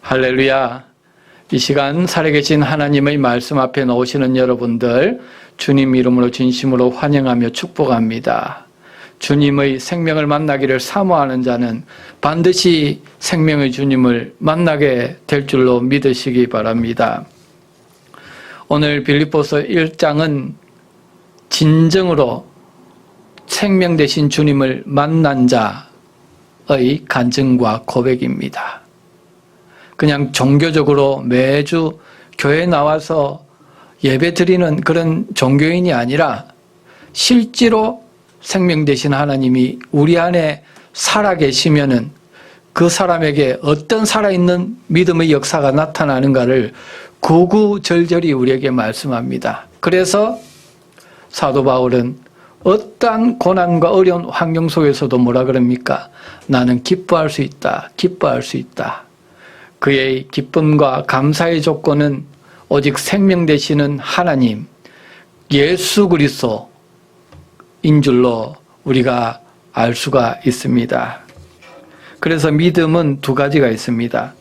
할렐루야. 이 시간 살아계신 하나님의 말씀 앞에 나오시는 여러분들 주님 이름으로 진심으로 환영하며 축복합니다. 주님의 생명을 만나기를 사모하는 자는 반드시 생명의 주님을 만나게 될 줄로 믿으시기 바랍니다. 오늘 빌립보서 1장은 진정으로 생명 되신 주님을 만난 자의 간증과 고백입니다. 그냥 종교적으로 매주 교회에 나와서 예배 드리는 그런 종교인이 아니라 실제로 생명 되신 하나님이 우리 안에 살아계시면은 그 사람에게 어떤 살아있는 믿음의 역사가 나타나는가를 구구절절히 우리에게 말씀합니다. 그래서 사도 바울은 어떠한 고난과 어려운 환경 속에서도 뭐라 그럽니까? 나는 기뻐할 수 있다. 기뻐할 수 있다. 그의 기쁨과 감사의 조건은 오직 생명 되시는 하나님, 예수 그리스도인 줄로 우리가 알 수가 있습니다. 그래서 믿음은 두 가지가 있습니다.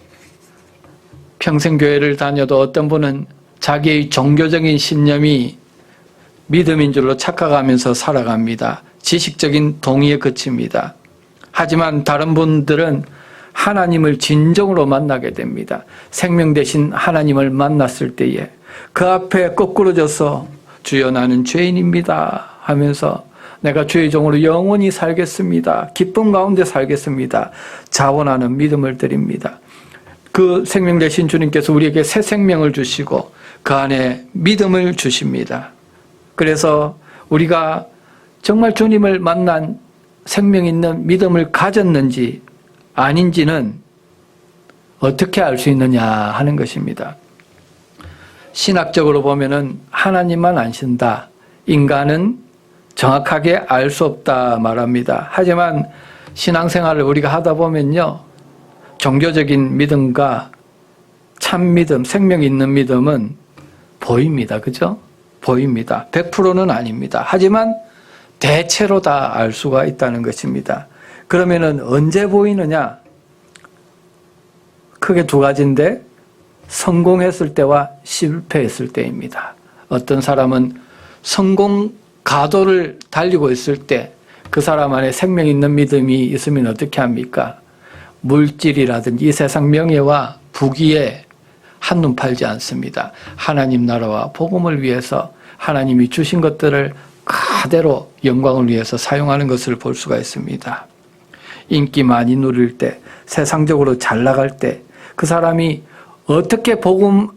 평생 교회를 다녀도 어떤 분은 자기의 종교적인 신념이 믿음인 줄로 착각하면서 살아갑니다. 지식적인 동의에 그칩니다. 하지만 다른 분들은 하나님을 진정으로 만나게 됩니다. 생명 되신 하나님을 만났을 때에 그 앞에 거꾸러져서 주여 나는 죄인입니다 하면서 내가 주의 종으로 영원히 살겠습니다. 기쁨 가운데 살겠습니다. 자원하는 믿음을 드립니다. 그 생명 되신 주님께서 우리에게 새 생명을 주시고 그 안에 믿음을 주십니다. 그래서 우리가 정말 주님을 만난 생명 있는 믿음을 가졌는지 아닌지는 어떻게 알 수 있느냐 하는 것입니다. 신학적으로 보면은 하나님만 아신다. 인간은 정확하게 알 수 없다 말합니다. 하지만 신앙생활을 우리가 하다 보면요. 종교적인 믿음과 참 믿음, 생명 있는 믿음은 보입니다. 그죠? 보입니다. 100%는 아닙니다. 하지만 대체로 다 알 수가 있다는 것입니다. 그러면은 언제 보이느냐? 크게 두 가지인데 성공했을 때와 실패했을 때입니다. 어떤 사람은 성공 가도를 달리고 있을 때 그 사람 안에 생명 있는 믿음이 있으면 어떻게 합니까? 물질이라든지 이 세상 명예와 부귀에 한눈 팔지 않습니다. 하나님 나라와 복음을 위해서 하나님이 주신 것들을 그대로 영광을 위해서 사용하는 것을 볼 수가 있습니다. 인기 많이 누릴 때, 세상적으로 잘 나갈 때 그 사람이 어떻게 복음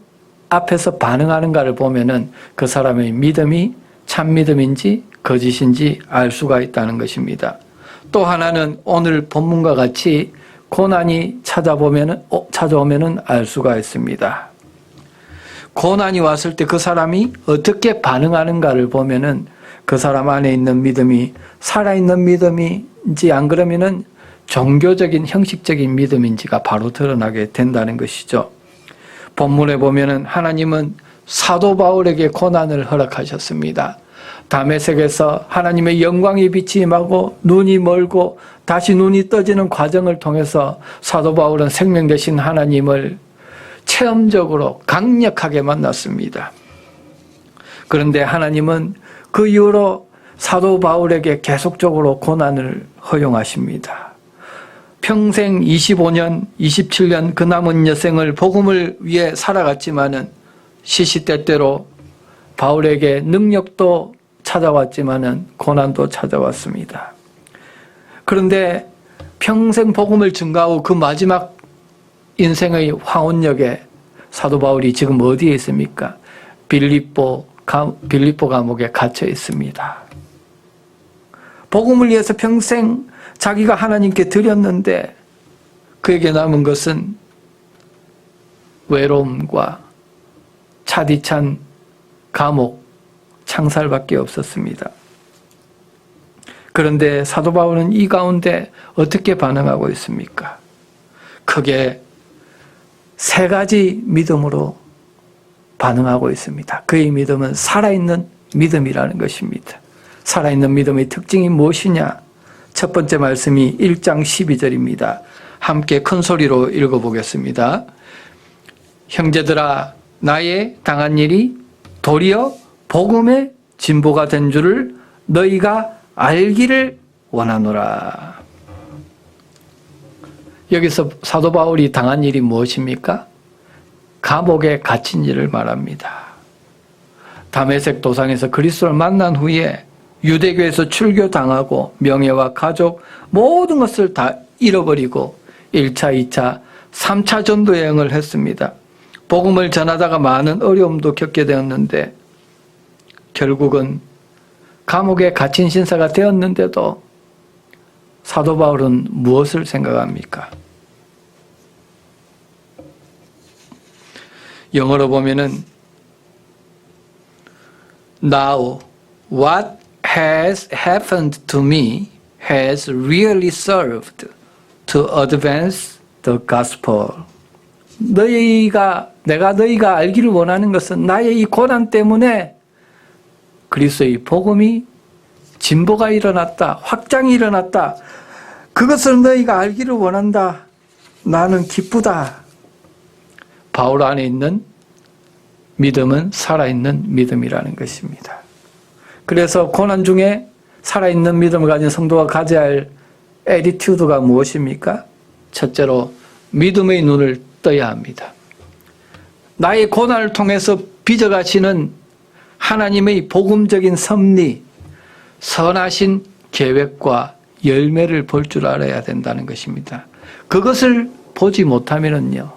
앞에서 반응하는가를 보면은 그 사람의 믿음이 참 믿음인지 거짓인지 알 수가 있다는 것입니다. 또 하나는 오늘 본문과 같이 고난이 찾아오면은 알 수가 있습니다. 고난이 왔을 때 그 사람이 어떻게 반응하는가를 보면은 그 사람 안에 있는 믿음이 살아있는 믿음인지 안 그러면은 종교적인 형식적인 믿음인지가 바로 드러나게 된다는 것이죠. 본문에 보면은 하나님은 사도 바울에게 고난을 허락하셨습니다. 다메섹에서 하나님의 영광의 빛이 임하고 눈이 멀고 다시 눈이 떠지는 과정을 통해서 사도 바울은 생명 되신 하나님을 체험적으로 강력하게 만났습니다. 그런데 하나님은 그 이후로 사도 바울에게 계속적으로 고난을 허용하십니다. 평생 25년, 27년 그 남은 여생을 복음을 위해 살아갔지만은 시시때때로 바울에게 능력도 찾아왔지만은 고난도 찾아왔습니다. 그런데 평생 복음을 증거하고 그 마지막 인생의 황혼역에 사도 바울이 지금 어디에 있습니까? 빌립보 감옥에 갇혀 있습니다. 복음을 위해서 평생 자기가 하나님께 드렸는데 그에게 남은 것은 외로움과 차디찬 감옥, 창살밖에 없었습니다. 그런데 사도 바울은 이 가운데 어떻게 반응하고 있습니까? 크게 세 가지 믿음으로 반응하고 있습니다. 그의 믿음은 살아있는 믿음이라는 것입니다. 살아있는 믿음의 특징이 무엇이냐? 첫 번째 말씀이 1장 12절입니다. 함께 큰 소리로 읽어보겠습니다. 형제들아, 나의 당한 일이 도리어 복음의 진보가 된 줄을 너희가 알기를 원하노라. 여기서 사도 바울이 당한 일이 무엇입니까? 감옥에 갇힌 일을 말합니다. 다메섹 도상에서 그리스도를 만난 후에 유대교에서 출교당하고 명예와 가족 모든 것을 다 잃어버리고 1차, 2차, 3차 전도 여행을 했습니다. 복음을 전하다가 많은 어려움도 겪게 되었는데 결국은 감옥에 갇힌 신사가 되었는데도 사도 바울은 무엇을 생각합니까? 영어로 보면은 Now what has happened to me has really served to advance the gospel. 내가 너희가 알기를 원하는 것은 나의 이 고난 때문에 그리스도의 복음이 진보가 일어났다. 확장이 일어났다. 그것을 너희가 알기를 원한다. 나는 기쁘다. 바울 안에 있는 믿음은 살아있는 믿음이라는 것입니다. 그래서 고난 중에 살아있는 믿음을 가진 성도가 가져야 할 애티튜드가 무엇입니까? 첫째로 믿음의 눈을 떠야 합니다. 나의 고난을 통해서 빚어가시는 하나님의 복음적인 섭리, 선하신 계획과 열매를 볼 줄 알아야 된다는 것입니다. 그것을 보지 못하면요,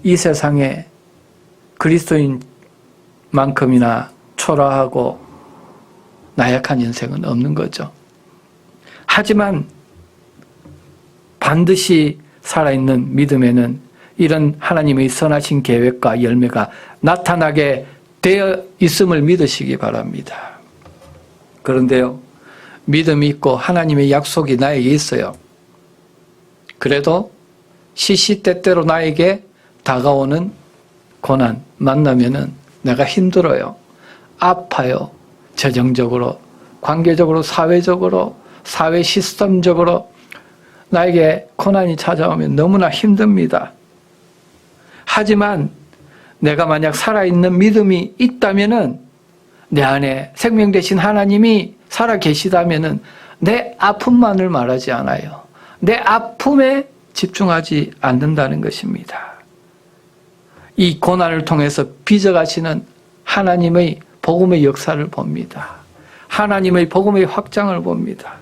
이 세상에 그리스도인만큼이나 초라하고 나약한 인생은 없는 거죠. 하지만 반드시 살아있는 믿음에는 이런 하나님의 선하신 계획과 열매가 나타나게 되어 있음을 믿으시기 바랍니다. 그런데요, 믿음이 있고 하나님의 약속이 나에게 있어요. 그래도 시시때때로 나에게 다가오는 고난 만나면은 내가 힘들어요. 아파요. 재정적으로, 관계적으로, 사회적으로, 사회 시스템적으로 나에게 고난이 찾아오면 너무나 힘듭니다. 하지만 내가 만약 살아있는 믿음이 있다면은 내 안에 생명 되신 하나님이 살아 계시다면은 내 아픔만을 말하지 않아요. 내 아픔에 집중하지 않는다는 것입니다. 이 고난을 통해서 빚어가시는 하나님의 복음의 역사를 봅니다. 하나님의 복음의 확장을 봅니다.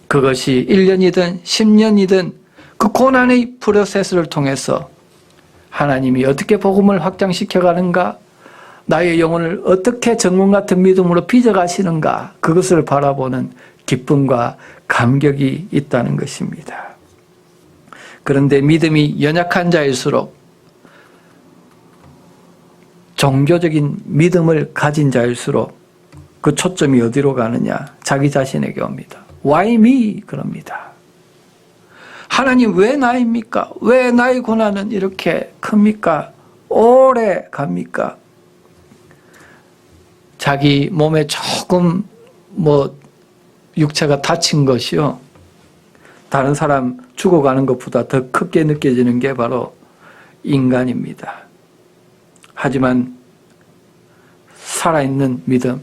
그것이 1년이든 10년이든 그 고난의 프로세스를 통해서 하나님이 어떻게 복음을 확장시켜 가는가, 나의 영혼을 어떻게 정금 같은 믿음으로 빚어가시는가, 그것을 바라보는 기쁨과 감격이 있다는 것입니다. 그런데 믿음이 연약한 자일수록 종교적인 믿음을 가진 자일수록 그 초점이 어디로 가느냐? 자기 자신에게 옵니다. Why me? 그럽니다. 하나님 왜 나입니까? 왜 나의 고난은 이렇게 큽니까? 오래 갑니까? 자기 몸에 조금 육체가 다친 것이요, 다른 사람 죽어가는 것보다 더 크게 느껴지는 게 바로 인간입니다. 하지만 살아있는 믿음,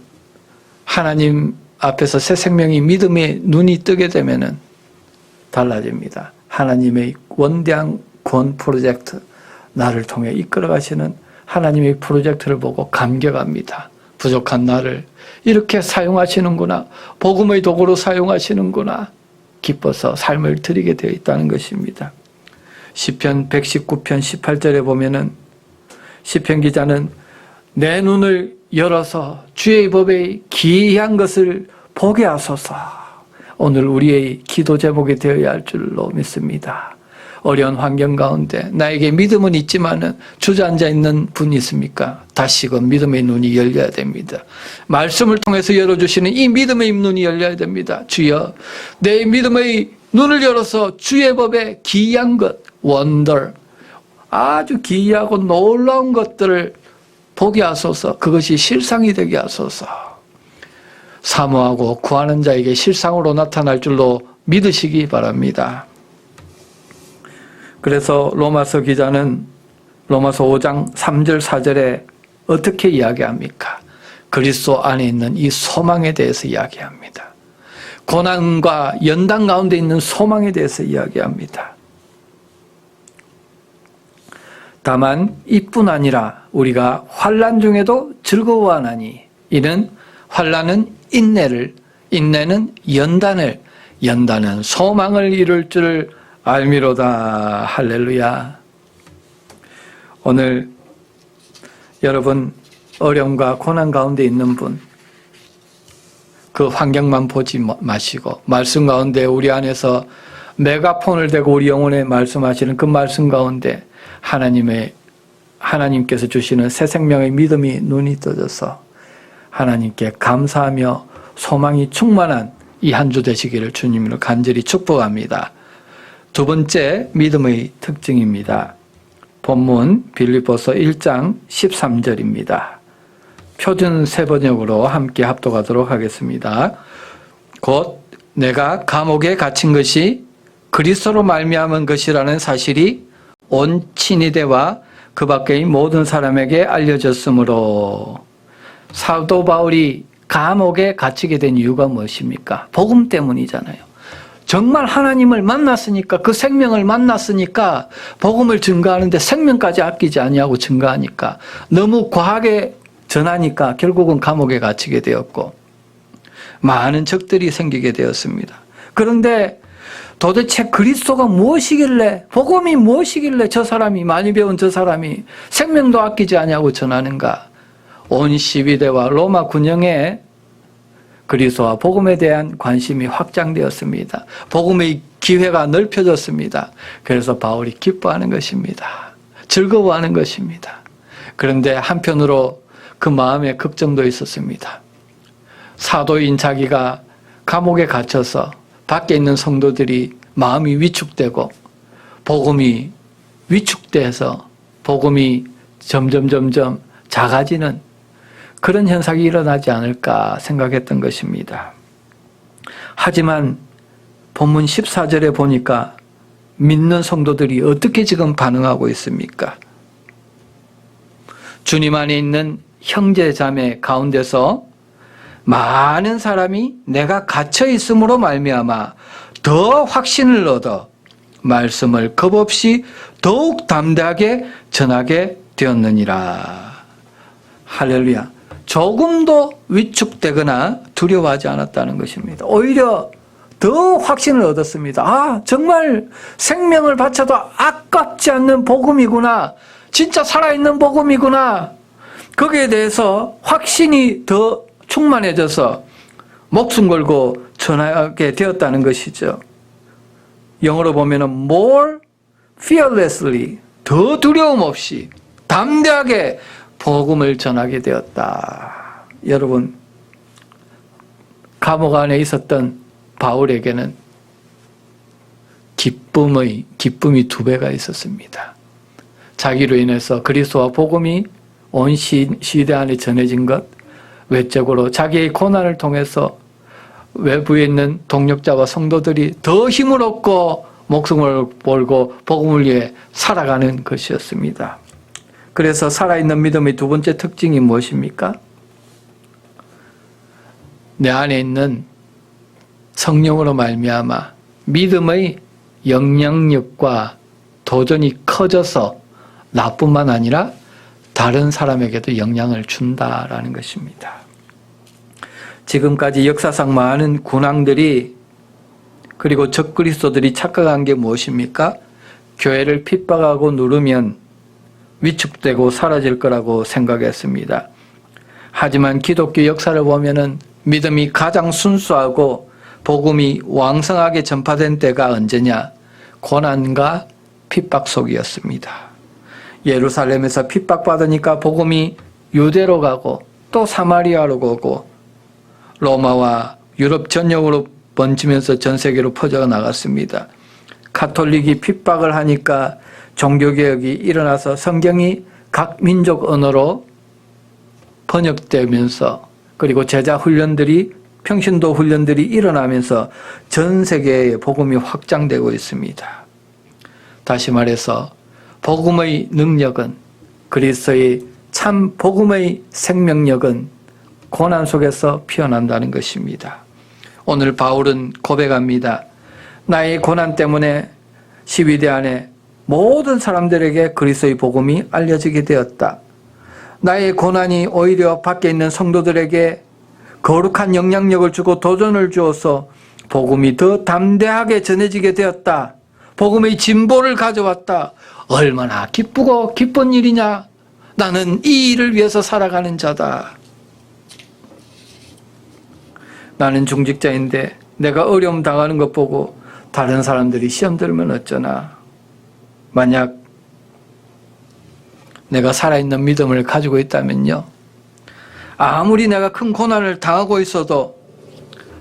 하나님 앞에서 새 생명이 믿음의 눈이 뜨게 되면은 달라집니다. 하나님의 원대한 구원 프로젝트, 나를 통해 이끌어 가시는 하나님의 프로젝트를 보고 감격합니다. 부족한 나를 이렇게 사용하시는구나, 복음의 도구로 사용하시는구나, 기뻐서 삶을 드리게 되어 있다는 것입니다. 시편 119편 18절에 보면은 시편 기자는 내 눈을 열어서 주의 법의 기이한 것을 보게 하소서. 오늘 우리의 기도 제목이 되어야 할 줄로 믿습니다. 어려운 환경 가운데 나에게 믿음은 있지만은 주저앉아 있는 분이 있습니까? 다시금 믿음의 눈이 열려야 됩니다. 말씀을 통해서 열어주시는 이 믿음의 눈이 열려야 됩니다. 주여, 내 믿음의 눈을 열어서 주의 법의 기이한 것, 원더, 아주 기이하고 놀라운 것들을 보게 하소서. 그것이 실상이 되게 하소서. 사모하고 구하는 자에게 실상으로 나타날 줄로 믿으시기 바랍니다. 그래서 로마서 기자는 로마서 5장 3절 4절에 어떻게 이야기합니까? 그리스도 안에 있는 이 소망에 대해서 이야기합니다. 고난과 연단 가운데 있는 소망에 대해서 이야기합니다. 다만 이뿐 아니라 우리가 환난 중에도 즐거워하나니 이는 환난은 인내를, 인내는 연단을, 연단은 소망을 이룰 줄 알미로다. 할렐루야. 오늘 여러분 어려움과 고난 가운데 있는 분, 그 환경만 보지 마시고 말씀 가운데 우리 안에서 메가폰을 대고 우리 영혼에 말씀하시는 그 말씀 가운데 하나님께서 주시는 새 생명의 믿음이 눈이 떠져서 하나님께 감사하며 소망이 충만한 이 한 주 되시기를 주님으로 간절히 축복합니다. 두 번째 믿음의 특징입니다. 본문 빌립보서 1장 13절입니다. 표준 세번역으로 함께 합독하도록 하겠습니다. 곧 내가 감옥에 갇힌 것이 그리스도로 말미암은 것이라는 사실이 온 친위대와 그 밖의 모든 사람에게 알려졌으므로. 사도 바울이 감옥에 갇히게 된 이유가 무엇입니까? 복음 때문이잖아요. 정말 하나님을 만났으니까, 그 생명을 만났으니까 복음을 증거하는데 생명까지 아끼지 아니하고 증거하니까, 너무 과하게 전하니까 결국은 감옥에 갇히게 되었고 많은 적들이 생기게 되었습니다. 그런데 도대체 그리스도가 무엇이길래, 복음이 무엇이길래 저 사람이, 많이 배운 저 사람이 생명도 아끼지 아니하고 전하는가? 온 시위대와 로마 군영에 그리스도와 복음에 대한 관심이 확장되었습니다. 복음의 기회가 넓혀졌습니다. 그래서 바울이 기뻐하는 것입니다. 즐거워하는 것입니다. 그런데 한편으로 그 마음에 걱정도 있었습니다. 사도인 자기가 감옥에 갇혀서 밖에 있는 성도들이 마음이 위축되고 복음이 위축돼서 복음이 점점 작아지는 그런 현상이 일어나지 않을까 생각했던 것입니다. 하지만 본문 14절에 보니까 믿는 성도들이 어떻게 지금 반응하고 있습니까? 주님 안에 있는 형제 자매 가운데서 많은 사람이 내가 갇혀 있음으로 말미암아 더 확신을 얻어 말씀을 겁없이 더욱 담대하게 전하게 되었느니라. 할렐루야. 조금도 위축되거나 두려워하지 않았다는 것입니다. 오히려 더 확신을 얻었습니다. 정말 생명을 바쳐도 아깝지 않는 복음이구나. 진짜 살아있는 복음이구나. 거기에 대해서 확신이 더 충만해져서 목숨 걸고 전하게 되었다는 것이죠. 영어로 보면 more fearlessly, 더 두려움 없이 담대하게 복음을 전하게 되었다. 여러분, 감옥 안에 있었던 바울에게는 기쁨이 2배가 있었습니다. 자기로 인해서 그리스도와 복음이 온 시대 안에 전해진 것, 외적으로 자기의 고난을 통해서 외부에 있는 동력자와 성도들이 더 힘을 얻고 목숨을 걸고 복음을 위해 살아가는 것이었습니다. 그래서 살아있는 믿음의 두 번째 특징이 무엇입니까? 내 안에 있는 성령으로 말미암아 믿음의 영향력과 도전이 커져서 나뿐만 아니라 다른 사람에게도 영향을 준다라는 것입니다. 지금까지 역사상 많은 군왕들이 그리고 적그리스도들이 착각한 게 무엇입니까? 교회를 핍박하고 누르면 위축되고 사라질 거라고 생각했습니다. 하지만 기독교 역사를 보면은 믿음이 가장 순수하고 복음이 왕성하게 전파된 때가 언제냐? 고난과 핍박 속이었습니다. 예루살렘에서 핍박받으니까 복음이 유대로 가고 또 사마리아로 가고 로마와 유럽 전역으로 번지면서 전 세계로 퍼져 나갔습니다. 가톨릭이 핍박을 하니까 종교개혁이 일어나서 성경이 각 민족 언어로 번역되면서 그리고 제자 훈련들이 평신도 훈련들이 일어나면서 전 세계에 복음이 확장되고 있습니다. 다시 말해서 복음의 능력은, 그리스도의 참 복음의 생명력은 고난 속에서 피어난다는 것입니다. 오늘 바울은 고백합니다. 나의 고난 때문에 시위대 안에 모든 사람들에게 그리스도의 복음이 알려지게 되었다. 나의 고난이 오히려 밖에 있는 성도들에게 거룩한 영향력을 주고 도전을 주어서 복음이 더 담대하게 전해지게 되었다. 복음의 진보를 가져왔다. 얼마나 기쁘고 기쁜 일이냐. 나는 이 일을 위해서 살아가는 자다. 나는 중직자인데 내가 어려움 당하는 것 보고 다른 사람들이 시험 들면 어쩌나. 만약 내가 살아있는 믿음을 가지고 있다면요, 아무리 내가 큰 고난을 당하고 있어도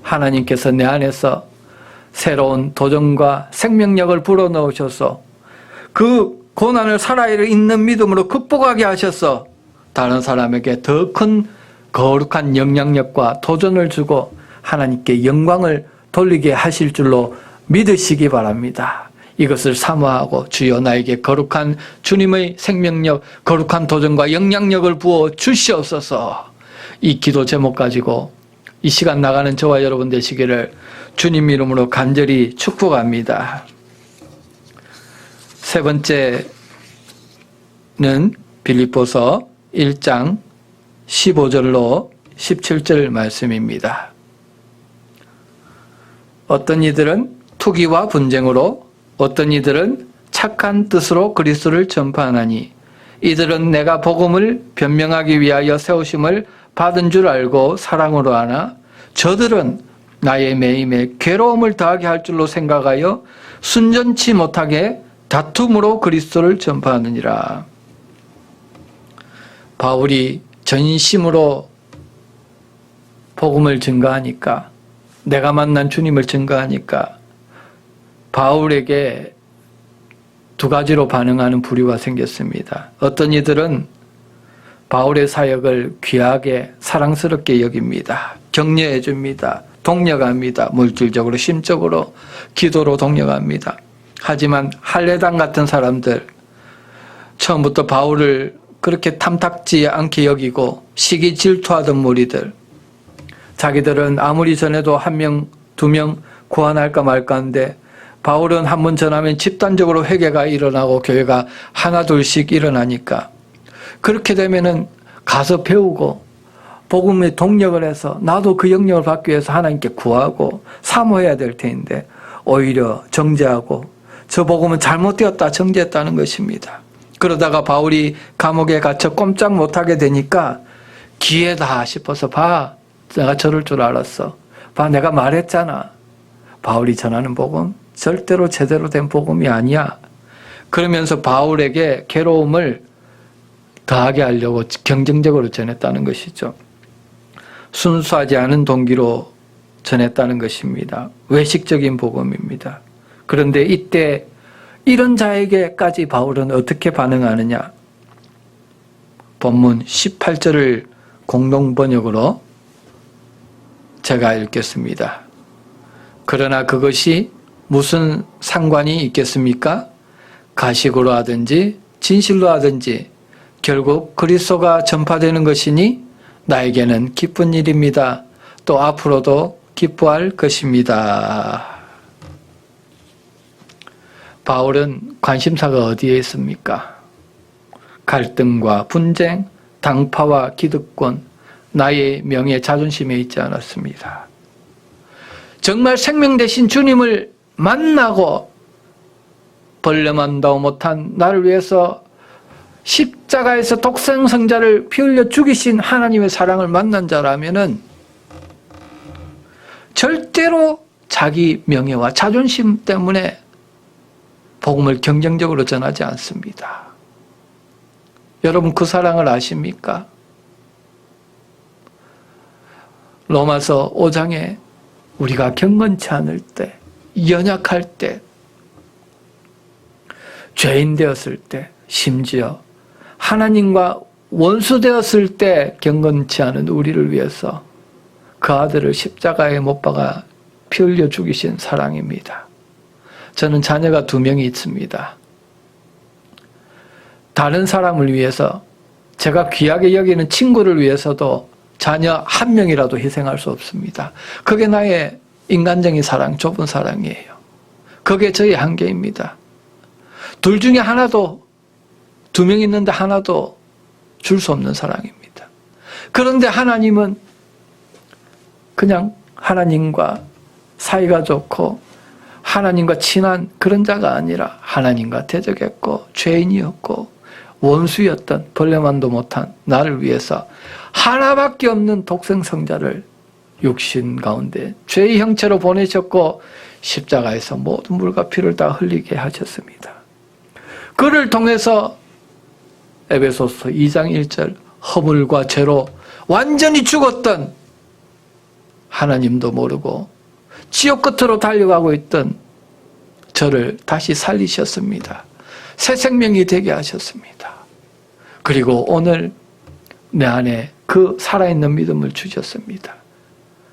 하나님께서 내 안에서 새로운 도전과 생명력을 불어넣으셔서 그 고난을 살아있는 믿음으로 극복하게 하셔서 다른 사람에게 더 큰 거룩한 영향력과 도전을 주고 하나님께 영광을 돌리게 하실 줄로 믿으시기 바랍니다. 이것을 사모하고 주여 나에게 거룩한 주님의 생명력, 거룩한 도전과 영향력을 부어 주시옵소서. 이 기도 제목 가지고 이 시간 나가는 저와 여러분 되시기를 주님 이름으로 간절히 축복합니다. 세 번째는 빌립보서 1장 15절로 17절 말씀입니다. 어떤 이들은 투기와 분쟁으로, 어떤 이들은 착한 뜻으로 그리스도를 전파하나니 이들은 내가 복음을 변명하기 위하여 세우심을 받은 줄 알고 사랑으로 하나 저들은 나의 매임에 괴로움을 더하게 할 줄로 생각하여 순전치 못하게 다툼으로 그리스도를 전파하느니라. 바울이 전심으로 복음을 증거하니까, 내가 만난 주님을 증거하니까 바울에게 두 가지로 반응하는 부류가 생겼습니다. 어떤 이들은 바울의 사역을 귀하게 사랑스럽게 여깁니다. 격려해 줍니다. 독려합니다. 물질적으로, 심적으로, 기도로 독려합니다. 하지만 할례당 같은 사람들, 처음부터 바울을 그렇게 탐탁지 않게 여기고 시기 질투하던 무리들, 자기들은 아무리 전해도 1명, 2명 구원할까 말까 하는데 바울은 한 번 전하면 집단적으로 회개가 일어나고 교회가 하나 둘씩 일어나니까, 그렇게 되면은 가서 배우고 복음에 동력을 해서 나도 그 영역을 받기 위해서 하나님께 구하고 사모해야 될 텐데 오히려 정죄하고 저 복음은 잘못되었다 정죄했다는 것입니다. 그러다가 바울이 감옥에 갇혀 꼼짝 못하게 되니까 기회다 싶어서, 봐, 내가 저럴 줄 알았어. 봐, 내가 말했잖아. 바울이 전하는 복음 절대로 제대로 된 복음이 아니야. 그러면서 바울에게 괴로움을 더하게 하려고 경쟁적으로 전했다는 것이죠. 순수하지 않은 동기로 전했다는 것입니다. 외식적인 복음입니다. 그런데 이때 이런 자에게까지 바울은 어떻게 반응하느냐? 본문 18절을 공동번역으로 제가 읽겠습니다. 그러나 그것이 무슨 상관이 있겠습니까? 가식으로 하든지 진실로 하든지 결국 그리스도가 전파되는 것이니 나에게는 기쁜 일입니다. 또 앞으로도 기뻐할 것입니다. 바울은 관심사가 어디에 있습니까? 갈등과 분쟁, 당파와 기득권, 나의 명예, 자존심에 있지 않았습니다. 정말 생명 되신 주님을 만나고 벌레만도 못한 나를 위해서 십자가에서 독생성자를 피 흘려 죽이신 하나님의 사랑을 만난 자라면은 절대로 자기 명예와 자존심 때문에 복음을 경쟁적으로 전하지 않습니다. 여러분 그 사랑을 아십니까? 로마서 5장에 우리가 경건치 않을 때, 연약할 때, 죄인 되었을 때, 심지어 하나님과 원수 되었을 때 경건치 않은 우리를 위해서 그 아들을 십자가에 못 박아 피 흘려 죽이신 사랑입니다. 저는 자녀가 2명이 있습니다. 다른 사람을 위해서, 제가 귀하게 여기는 친구를 위해서도 자녀 한 명이라도 희생할 수 없습니다. 그게 나의 인간적인 사랑, 좁은 사랑이에요. 그게 저의 한계입니다. 둘 중에 하나도, 두 명 있는데 하나도 줄 수 없는 사랑입니다. 그런데 하나님은 그냥 하나님과 사이가 좋고 하나님과 친한 그런 자가 아니라 하나님과 대적했고 죄인이었고 원수였던, 벌레만도 못한 나를 위해서 하나밖에 없는 독생성자를 육신 가운데 죄의 형체로 보내셨고 십자가에서 모든 물과 피를 다 흘리게 하셨습니다. 그를 통해서 에베소서 2장 1절 허물과 죄로 완전히 죽었던, 하나님도 모르고 지옥 끝으로 달려가고 있던 저를 다시 살리셨습니다. 새 생명이 되게 하셨습니다. 그리고 오늘 내 안에 그 살아있는 믿음을 주셨습니다.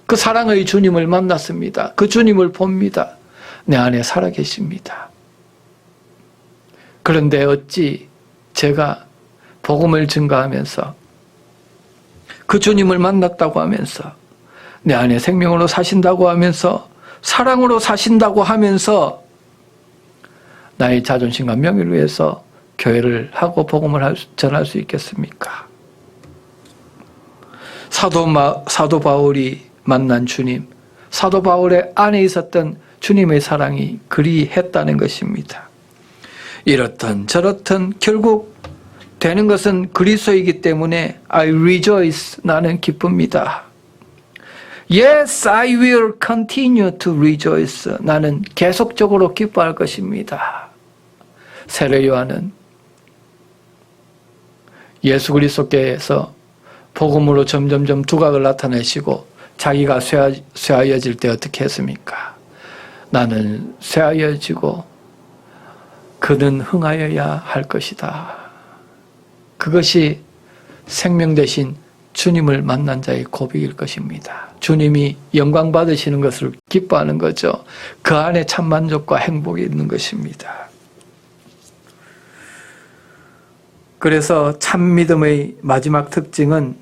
그 사랑의 주님을 만났습니다. 그 주님을 봅니다. 내 안에 살아계십니다. 그런데 어찌 제가 복음을 증거하면서 그 주님을 만났다고 하면서 내 안에 생명으로 사신다고 하면서 사랑으로 사신다고 하면서 나의 자존심과 명예를 위해서 교회를 하고 복음을 전할 수 있겠습니까? 사도 바울이 만난 주님, 사도 바울의 안에 있었던 주님의 사랑이 그리했다는 것입니다. 이렇든 저렇든 결국 되는 것은 그리스도이기 때문에 I rejoice, 나는 기쁩니다. Yes, I will continue to rejoice, 나는 계속적으로 기뻐할 것입니다. 세례 요한은 예수 그리스도께서 복음으로 점점점 두각을 나타내시고 자기가 쇠하여질 때 어떻게 했습니까? 나는 쇠하여지고 그는 흥하여야 할 것이다. 그것이 생명 되신 주님을 만난 자의 고백일 것입니다. 주님이 영광 받으시는 것을 기뻐하는 거죠. 그 안에 참 만족과 행복이 있는 것입니다. 그래서 참 믿음의 마지막 특징은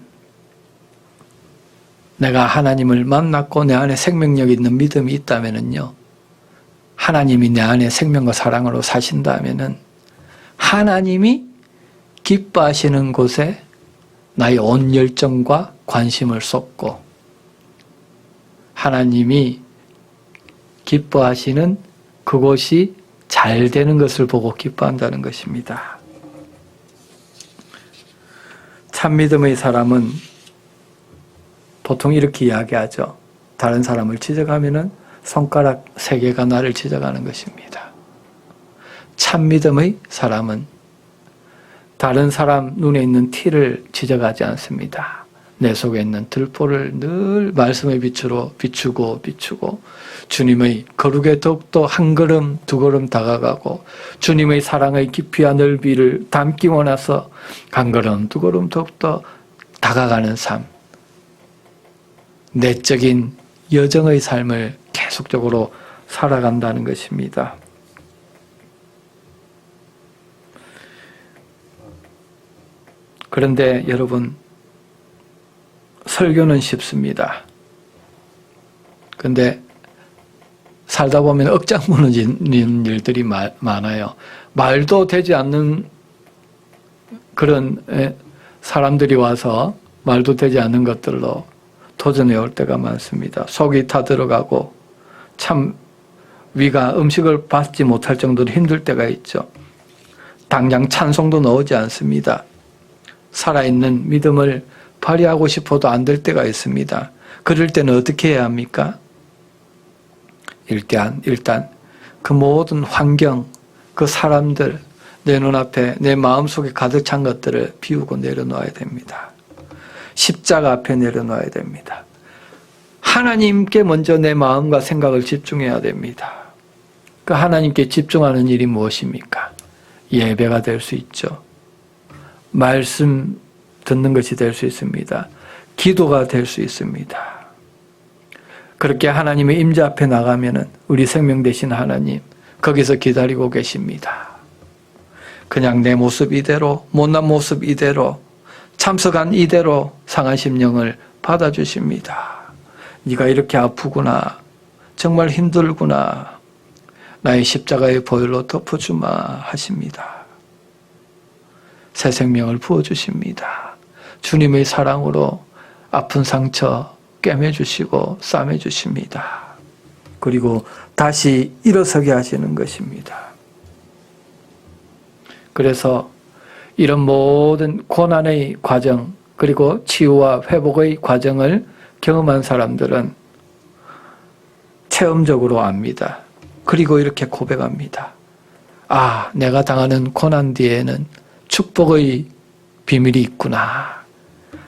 내가 하나님을 만났고 내 안에 생명력이 있는 믿음이 있다면요, 하나님이 내 안에 생명과 사랑으로 사신다면은 하나님이 기뻐하시는 곳에 나의 온 열정과 관심을 쏟고 하나님이 기뻐하시는 그곳이 잘 되는 것을 보고 기뻐한다는 것입니다. 참 믿음의 사람은 보통 이렇게 이야기하죠. 다른 사람을 지적하면은 손가락 3개가 나를 지적하는 것입니다. 참 믿음의 사람은 다른 사람 눈에 있는 티를 지적하지 않습니다. 내 속에 있는 들포를 늘 말씀의 빛으로 비추고 주님의 거룩에 더욱더 한 걸음 두 걸음 다가가고 주님의 사랑의 깊이와 넓이를 담기 원해서 한 걸음 두 걸음 더욱더 다가가는 삶, 내적인 여정의 삶을 계속적으로 살아간다는 것입니다. 그런데 여러분, 설교는 쉽습니다. 그런데 살다 보면 억장 무너지는 일들이 많아요. 말도 되지 않는 그런 사람들이 와서 말도 되지 않는 것들로 도전해 올 때가 많습니다. 속이 타들어가고 참 위가 음식을 받지 못할 정도로 힘들 때가 있죠. 당장 찬송도 나오지 않습니다. 살아있는 믿음을 발휘하고 싶어도 안 될 때가 있습니다. 그럴 때는 어떻게 해야 합니까? 일단 그 모든 환경, 그 사람들, 내 눈앞에 내 마음속에 가득 찬 것들을 비우고 내려놓아야 됩니다. 십자가 앞에 내려놓아야 됩니다. 하나님께 먼저 내 마음과 생각을 집중해야 됩니다. 그 하나님께 집중하는 일이 무엇입니까? 예배가 될 수 있죠. 말씀 듣는 것이 될 수 있습니다. 기도가 될 수 있습니다. 그렇게 하나님의 임재 앞에 나가면은 우리 생명 되신 하나님 거기서 기다리고 계십니다. 그냥 내 모습 이대로, 못난 모습 이대로, 참석한 이대로 상한 심령을 받아주십니다. 네가 이렇게 아프구나, 정말 힘들구나, 나의 십자가의 보혈로 덮어주마 하십니다. 새 생명을 부어주십니다. 주님의 사랑으로 아픈 상처 꿰매주시고 싸매주십니다. 그리고 다시 일어서게 하시는 것입니다. 그래서 이런 모든 고난의 과정, 그리고 치유와 회복의 과정을 경험한 사람들은 체험적으로 압니다. 그리고 이렇게 고백합니다. 아, 내가 당하는 고난 뒤에는 축복의 비밀이 있구나.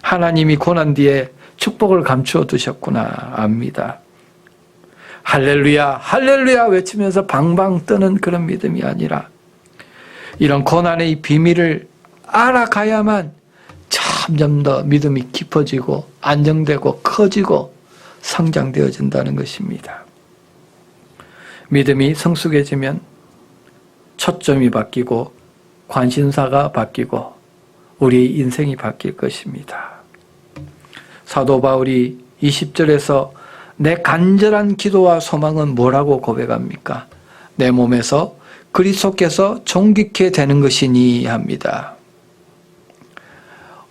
하나님이 고난 뒤에 축복을 감추어 두셨구나 압니다. 할렐루야, 할렐루야 외치면서 방방 뜨는 그런 믿음이 아니라 이런 고난의 비밀을 알아가야만 점점 더 믿음이 깊어지고 안정되고 커지고 성장되어진다는 것입니다. 믿음이 성숙해지면 초점이 바뀌고 관심사가 바뀌고 우리의 인생이 바뀔 것입니다. 사도 바울이 20절에서 내 간절한 기도와 소망은 뭐라고 고백합니까? 내 몸에서 그리스도께서 존귀케 되는 것이니 합니다.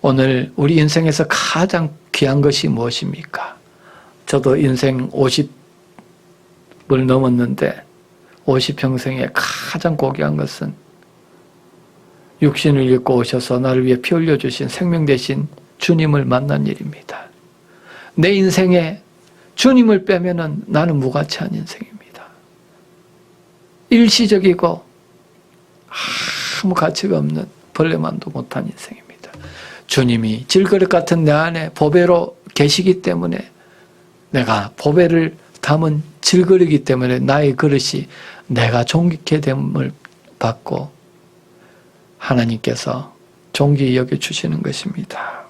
오늘 우리 인생에서 가장 귀한 것이 무엇입니까? 저도 인생 50을 넘었는데 50평생에 가장 고귀한 것은 육신을 입고 오셔서 나를 위해 피 흘려주신 생명 되신 주님을 만난 일입니다. 내 인생에 주님을 빼면은 나는 무가치한 인생입니다. 일시적이고 아무 가치가 없는 벌레만도 못한 인생입니다. 주님이 질그릇 같은 내 안에 보배로 계시기 때문에 내가 보배를 담은 질그릇이기 때문에 나의 그릇이 내가 존귀케 됨을 받고 하나님께서 존귀히 여겨주시는 것입니다.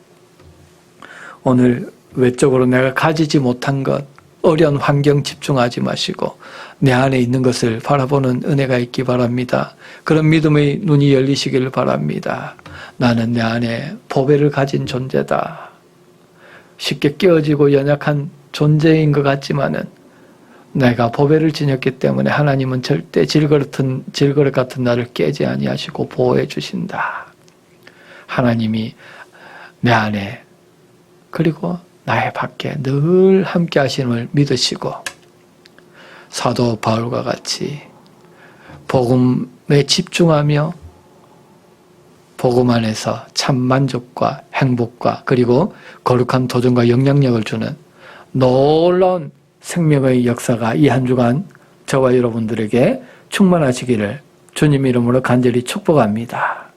오늘 외적으로 내가 가지지 못한 것, 어려운 환경 집중하지 마시고 내 안에 있는 것을 바라보는 은혜가 있기 바랍니다. 그런 믿음의 눈이 열리시기를 바랍니다. 나는 내 안에 보배를 가진 존재다. 쉽게 깨어지고 연약한 존재인 것 같지만은 내가 보배를 지녔기 때문에 하나님은 절대 질그릇 같은 나를 깨지 아니하시고 보호해 주신다. 하나님이 내 안에 그리고 나의 밖에 늘 함께 하심을 믿으시고 사도 바울과 같이 복음에 집중하며 복음 안에서 참 만족과 행복과 그리고 거룩한 도전과 영향력을 주는 놀라운 생명의 역사가 이 한 주간 저와 여러분들에게 충만하시기를 주님 이름으로 간절히 축복합니다.